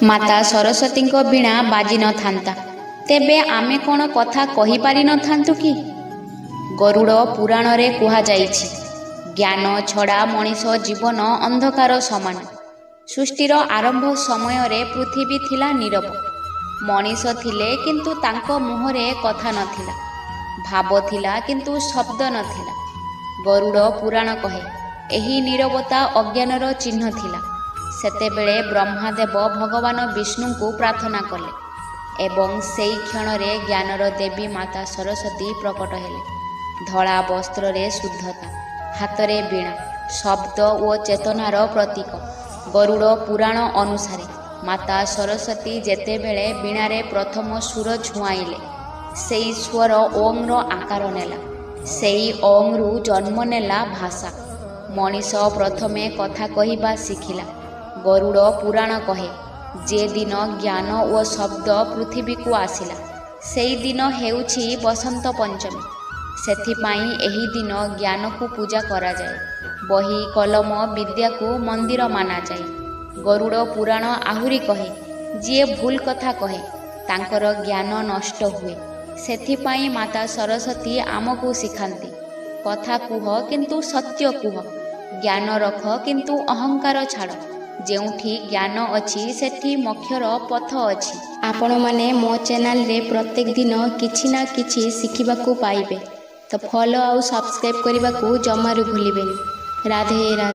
ମାତା ସରସ୍ୱତୀଙ୍କ ବୀଣା ବାଜି ନଥାନ୍ତା ତେବେ ଆମେ କ'ଣ କଥା କହିପାରି ନଥାନ୍ତୁ କି? ଗରୁଡ଼ ପୁରାଣରେ କୁହାଯାଇଛି, ଜ୍ଞାନ ଛଡ଼ା ମଣିଷ ଜୀବନ ଅନ୍ଧକାର ସମାନ। ସୃଷ୍ଟିର ଆରମ୍ଭ ସମୟରେ ପୃଥିବୀ ଥିଲା ନୀରବ। ମଣିଷ ଥିଲେ କିନ୍ତୁ ତାଙ୍କ ମୁହଁରେ କଥା ନଥିଲା, ଭାବ ଥିଲା କିନ୍ତୁ ଶବ୍ଦ ନଥିଲା। ଗରୁଡ଼ ପୁରାଣ କହେ, ଏହି ନୀରବତା ଅଜ୍ଞାନର ଚିହ୍ନ ଥିଲା। ସେତେବେଳେ ବ୍ରହ୍ମାଦେବ ଭଗବାନ ବିଷ୍ଣୁଙ୍କୁ ପ୍ରାର୍ଥନା କଲେ ଏବଂ ସେହି କ୍ଷଣରେ ଜ୍ଞାନର ଦେବୀ ମାତା ସରସ୍ୱତୀ ପ୍ରକଟ ହେଲେ। ଧଳା ବସ୍ତ୍ରରେ ଶୁଦ୍ଧତା, ହାତରେ ବୀଣା, ଶବ୍ଦ ଓ ଚେତନାର ପ୍ରତୀକ। ଗରୁଡ଼ ପୁରାଣ ଅନୁସାରେ ମାତା ସରସ୍ୱତୀ ଯେତେବେଳେ ବୀଣାରେ ପ୍ରଥମ ସୁର ଛୁଆଁଇଲେ, ସେହି ସ୍ୱର ଓଂର ଆକାର ନେଲା। ସେହି ଓଂରୁ ଜନ୍ମ ନେଲା ଭାଷା। ମଣିଷ ପ୍ରଥମେ କଥା କହିବା ଶିଖିଲା। ଗରୁଡ଼ ପୁରାଣ କହେ, ଯେ ଦିନ ଜ୍ଞାନ ଓ ଶବ୍ଦ ପୃଥିବୀକୁ ଆସିଲା, ସେହି ଦିନ ହେଉଛି ବସନ୍ତ ପଞ୍ଚମୀ। ସେଥିପାଇଁ ଏହି ଦିନ ଜ୍ଞାନକୁ ପୂଜା କରାଯାଏ। ବହି କଲମ ବିଦ୍ୟାକୁ ମନ୍ଦିର ମାନାଯାଏ। ଗରୁଡ଼ ପୁରାଣ ଆହୁରି କହେ, ଯିଏ ଭୁଲ କଥା କହେ ତାଙ୍କର ଜ୍ଞାନ ନଷ୍ଟ ହୁଏ। ସେଥିପାଇଁ ମାତା ସରସ୍ୱତୀ ଆମକୁ ଶିଖାନ୍ତି, କଥା କୁହ କିନ୍ତୁ ସତ୍ୟ କୁହ, ଜ୍ଞାନ ରଖ କିନ୍ତୁ ଅହଙ୍କାର ଛାଡ଼। ଯେଉଁଠି ଜ୍ଞାନ ଅଛି ସେଠି ମୋକ୍ଷର ପଥ ଅଛି। ଆପଣମାନେ ମୋ ଚ୍ୟାନେଲରେ ପ୍ରତ୍ୟେକ ଦିନ କିଛି ନା କିଛି ଶିଖିବାକୁ ପାଇବେ। ତ ଫଲୋ ଆଉ ସବସ୍କ୍ରାଇବ୍ କରିବାକୁ ଜମାରୁ ଭୁଲିବେନି। ରାଧେ ରାଧେ।